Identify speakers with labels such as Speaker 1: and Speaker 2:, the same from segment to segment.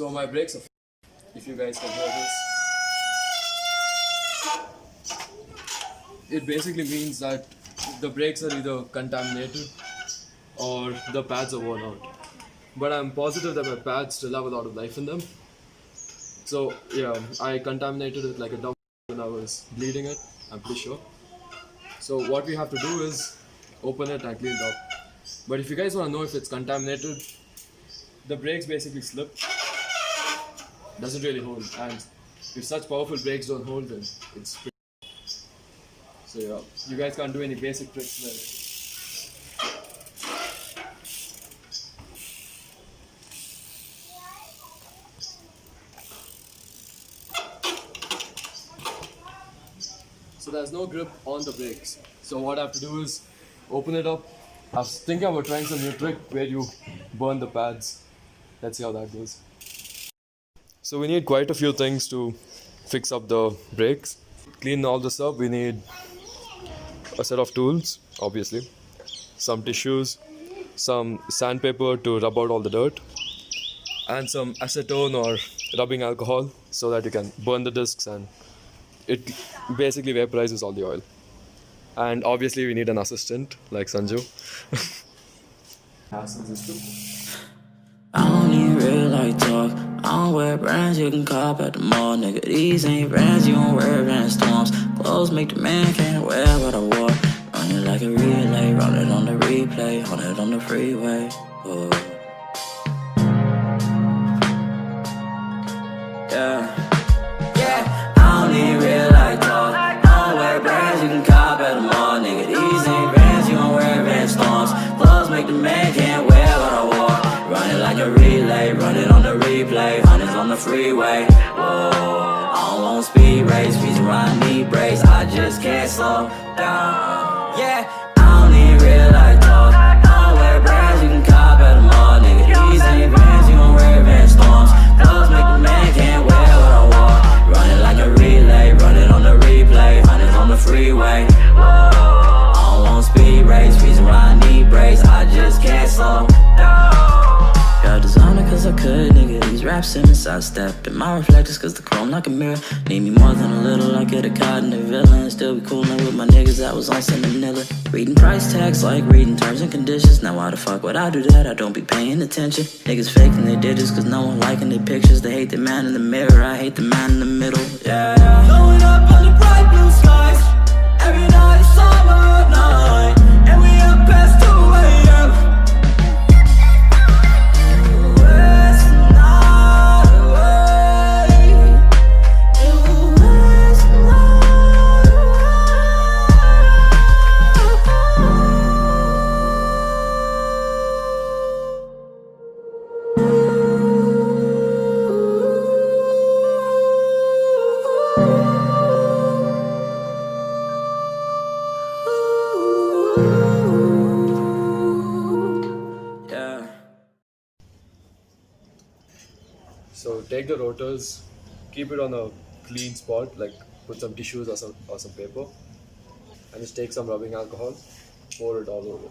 Speaker 1: So my brakes are, if you guys can hear this, it basically means that the brakes are either contaminated or the pads are worn out. But I'm positive that my pads still have a lot of life in them. So yeah, I contaminated it like a dumb when I was bleeding it, I'm pretty sure. So what we have to do is open it and clean it up. But if you guys want to know if it's contaminated, the brakes basically slip, doesn't really hold, and if such powerful brakes don't hold, then it's pretty. So yeah, you guys can't do any basic tricks there. So there's no grip on the brakes. So what I have to do is open it up. I was thinking about trying some new trick where you burn the pads. Let's see how that goes. So we need quite a few things to fix up the brakes. Clean all this up, we need a set of tools, obviously, some tissues, some sandpaper to rub out all the dirt, and some acetone or rubbing alcohol so that you can burn the discs and it basically vaporizes all the oil. And obviously we need an assistant like Sanjay.
Speaker 2: I don't need real like talk. I don't wear brands you can cop at the mall, nigga. These ain't brands you don't wear van storms. Clothes make the man can't wear what I wore. Run it like a relay, run it on the replay, on it on the freeway. Whoa. Yeah, I don't need real like talk. I don't wear brands you can cop at the mall, nigga. These ain't brands you don't wear van storms. Clothes make the man can't wear what I wore. Run it like a relay, run it on the replay, hundreds on the freeway. Whoa, I don't want speed race, reason why I need brakes, I just can't slow down. Yeah, I don't need real life talk. I don't wear brands you can cop at the mall, nigga. These ain't vans, you don't wear van storms. Clothes make the man can't wear what I wore. Run it like a relay, run it on the replay, hundreds on the freeway. Whoa, I don't want speed race, reason why I need brakes, I just can't slow down. Got designer cause I could, nigga. These raps in the sidestep. And my reflectors cause the chrome like a mirror. Need me more than a little, I get a card in the villain. Still be coolin' with my niggas that was on some vanilla. Reading price tags like reading terms and conditions. Now why the fuck would I do that? I don't be paying attention. Niggas faking their digits cause no one liking their pictures. They hate the man in the mirror, I hate the man in the middle. Yeah, yeah. Going up on the bright blue skies. Every night, summer night. And we up past 2 a.m.
Speaker 1: So take the rotors, keep it on a clean spot, like put some tissues or some paper, and just take some rubbing alcohol, pour it all over.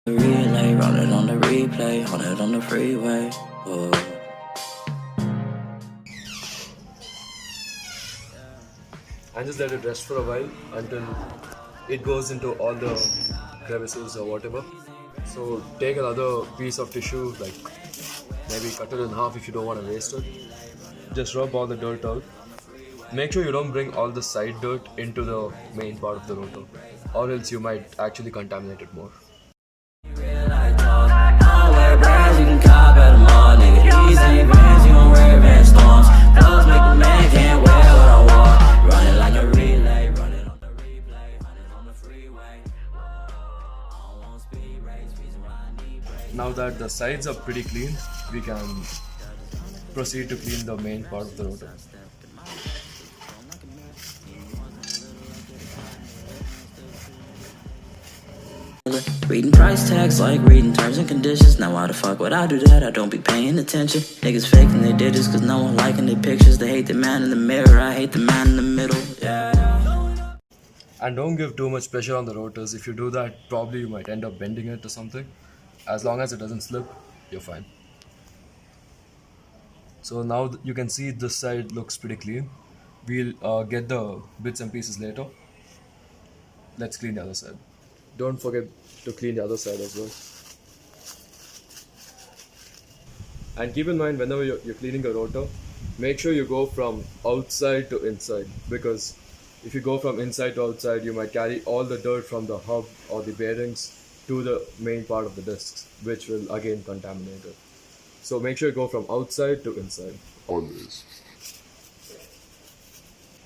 Speaker 2: Relay, run it on the replay, on it on the freeway. Whoa.
Speaker 1: And just let it rest for a while until it goes into all the crevices or whatever. So take another piece of tissue, like maybe cut it in half if you don't want to waste it. Just rub all the dirt out. Make sure you don't bring all the side dirt into the main part of the rotor, or else you might actually contaminate it more. Now that the sides are pretty clean, we can proceed to clean the main part of the rotor.
Speaker 2: Reading price tags like reading terms and conditions. Now why the fuck would I do that? I don't be paying attention. Niggas faking their digits cause no one liking their pictures. They hate the man in the mirror, I hate the man in the middle. Yeah.
Speaker 1: And don't give too much pressure on the rotors. If you do that, probably you might end up bending it or something. As long as it doesn't slip, you're fine. So now you can see this side looks pretty clean. We'll get the bits and pieces later. Let's clean the other side. Don't forget to clean the other side as well. And keep in mind, whenever you're cleaning a rotor, make sure you go from outside to inside, because if you go from inside to outside, you might carry all the dirt from the hub or the bearings to the main part of the discs, which will again contaminate it. So make sure you go from outside to inside always.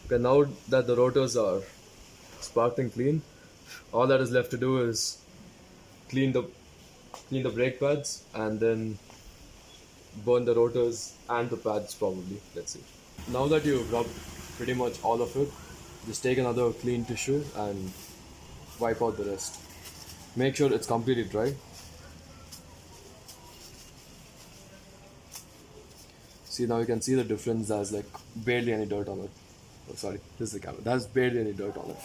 Speaker 1: Okay, now that the rotors are sparkling clean, all that is left to do is clean the brake pads and then burn the rotors and the pads probably. Let's see. Now that you've rubbed pretty much all of it, just take another clean tissue and wipe out the rest. Make sure it's completely dry. See, now you can see the difference. There's like barely any dirt on it. Oh, sorry, this is the camera. There's barely any dirt on it.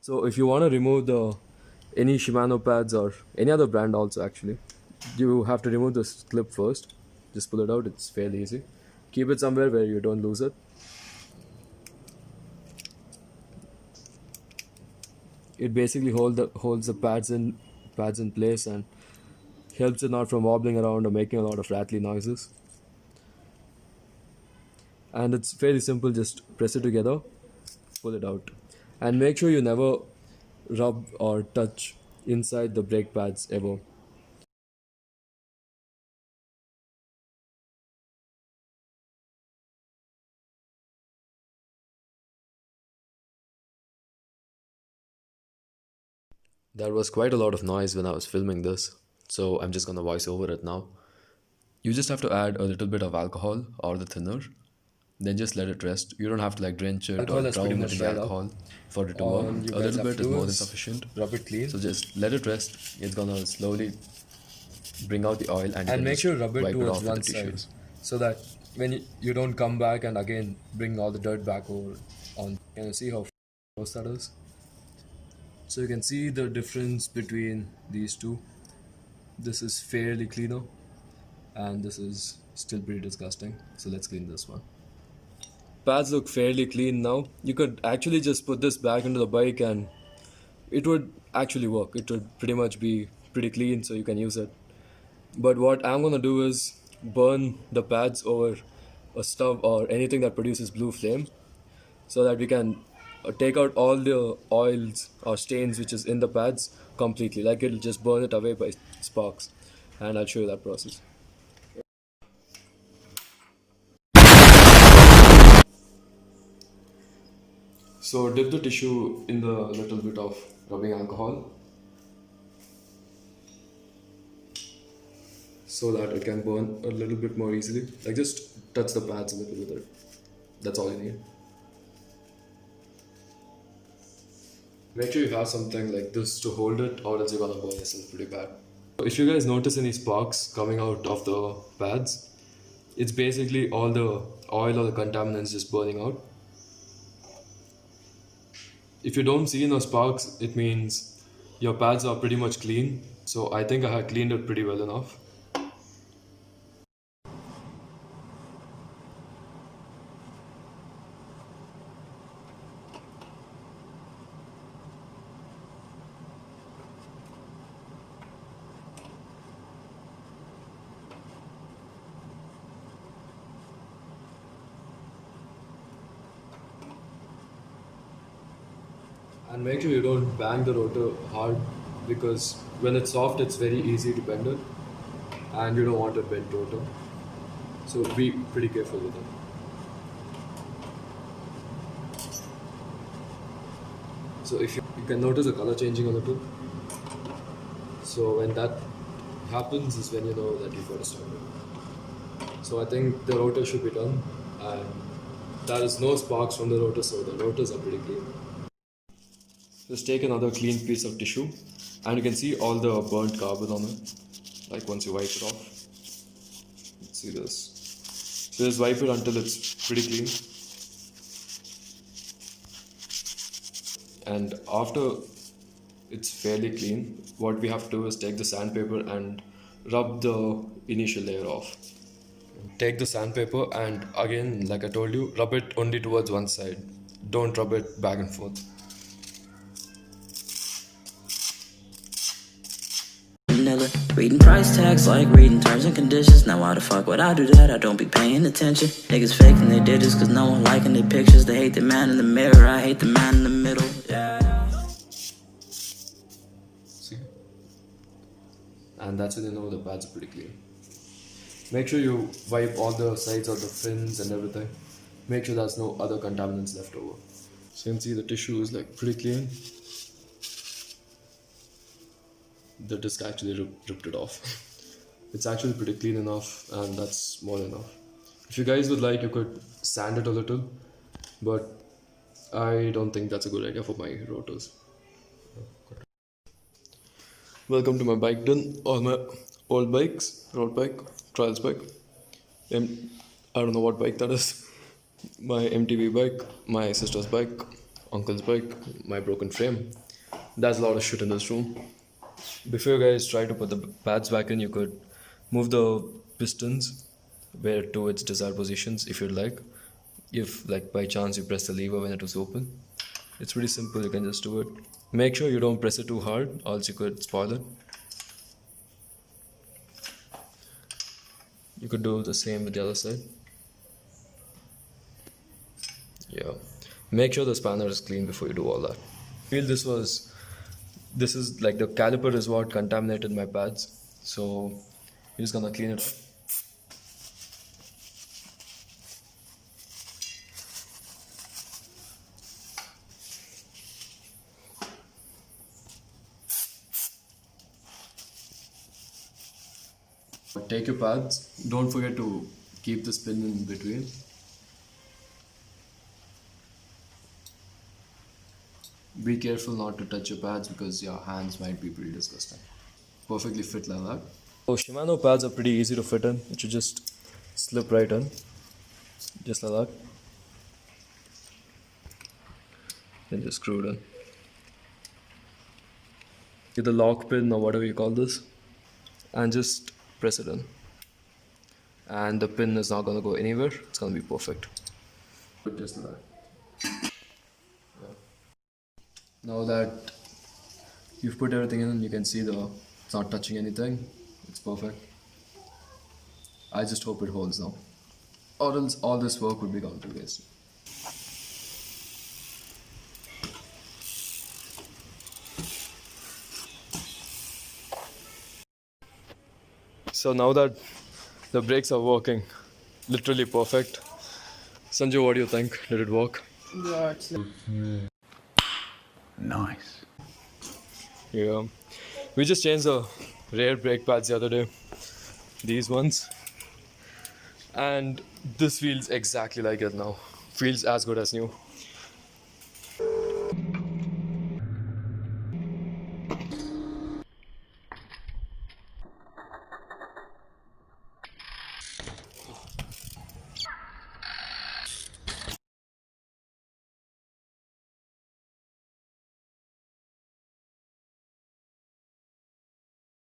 Speaker 1: So if you want to remove the any Shimano pads or any other brand also, actually, you have to remove this clip first. Just pull it out. It's fairly easy. Keep it somewhere where you don't lose it. It basically holds the pads in place and helps it not from wobbling around or making a lot of rattly noises. And it's fairly simple. Just press it together, pull it out, and make sure you never rub or touch inside the brake pads ever. There was quite a lot of noise when I was filming this, so I'm just gonna voice over it now. You just have to add a little bit of alcohol or the thinner, then just let it rest. You don't have to like drench it
Speaker 3: Alcohol
Speaker 1: or
Speaker 3: is pretty
Speaker 1: drown it
Speaker 3: much
Speaker 1: in the
Speaker 3: dried up.
Speaker 1: alcohol for it to
Speaker 3: All
Speaker 1: work.
Speaker 3: you
Speaker 1: A
Speaker 3: guys
Speaker 1: little
Speaker 3: have
Speaker 1: bit
Speaker 3: to
Speaker 1: is
Speaker 3: do
Speaker 1: more than
Speaker 3: is
Speaker 1: sufficient.
Speaker 3: rub it clean.
Speaker 1: So just let it rest. It's gonna slowly bring out the oil and, you
Speaker 3: And
Speaker 1: can
Speaker 3: make
Speaker 1: just
Speaker 3: sure you rub it
Speaker 1: wipe
Speaker 3: towards
Speaker 1: off with
Speaker 3: one
Speaker 1: the
Speaker 3: side
Speaker 1: tissues.
Speaker 3: so that when you don't come back and again bring all the dirt back over on. Can you see how close that is? So you can see the difference between these two. This is fairly cleaner and this is still pretty disgusting. So let's clean this one. Pads look fairly clean now. You could actually just put this back into the bike and it would actually work. It would pretty much be pretty clean so you can use it. But what I'm gonna do is burn the pads over a stove or anything that produces blue flame so that we can take out all the oils or stains which is in the pads completely. Like it'll just burn it away by sparks. And I'll show you that process. So dip the tissue in the little bit of rubbing alcohol so that it can burn a little bit more easily. Like just touch the pads a little with it. That's all you need. Make sure you have something like this to hold it or else you're gonna burn yourself pretty bad. If you guys notice any sparks coming out of the pads, it's basically all the oil or the contaminants just burning out. If you don't see no sparks, it means your pads are pretty much clean. So I think I have cleaned it pretty well enough. And make sure you don't bang the rotor hard because when it's soft, it's very easy to bend it, and you don't want a bent rotor. So be pretty careful with it. So if you can notice the color changing a little. So when that happens is when you know that you've got to stop it. So I think the rotor should be done, and there is no sparks from the rotor, so the rotors are pretty clean. Just take another clean piece of tissue and you can see all the burnt carbon on it, like once you wipe it off. Let's see this. So just wipe it until it's pretty clean. And after it's fairly clean, what we have to do is take the sandpaper and rub the initial layer off. Take the sandpaper and again, like I told you, rub it only towards one side. Don't rub it back and forth.
Speaker 2: Vanilla. Reading price tags like reading terms and conditions. Now why the fuck would I do that? I don't be paying attention. Niggas faking their digits cause no one liking their pictures. They hate the man in the mirror, I hate the man in the middle. Yeah.
Speaker 3: See? And that's when you know the pads are pretty clean. Make sure you wipe all the sides of the fins and everything. Make sure there's no other contaminants left over. So you can see the tissue is like pretty clean. The disc actually ripped it off. It's actually pretty clean enough, and that's more than enough. If you guys would like, you could sand it a little, but I don't think that's a good idea for my rotors. Welcome to my bike done. All my old bikes, road bike, trials bike. I don't know what bike that is. My MTV bike, my sister's bike, uncle's bike, my broken frame. There's a lot of shit in this room. Before you guys try to put the pads back in, you could move the pistons where to its desired positions if you'd like. If like by chance you press the lever when it was open, it's pretty simple, you can just do it. Make sure you don't press it too hard, or else you could spoil it. You could do the same with the other side. Yeah. Make sure the spanner is clean before you do all that. I feel this is like the caliper is what contaminated my pads, so we're just gonna clean it up. Take your pads, don't forget to keep the spin in between. Be careful not to touch your pads because your hands might be pretty disgusting. Perfectly fit like that. So Shimano pads are pretty easy to fit in. It should just slip right in. Just like that. Then just screw it in. Get the lock pin or whatever you call this. And just press it in. And the pin is not going to go anywhere. It's going to be perfect. Just like that. Now that you've put everything in, you can see it's not touching anything. It's perfect. I just hope it holds now, or else all this work would be gone to waste. So now that the brakes are working, literally perfect. Sanjay, what do you think? Did it work?
Speaker 1: Yeah, it's
Speaker 4: Nice.
Speaker 3: Yeah, we just changed the rear brake pads the other day, these ones, and this feels exactly like it now. Feels as good as new.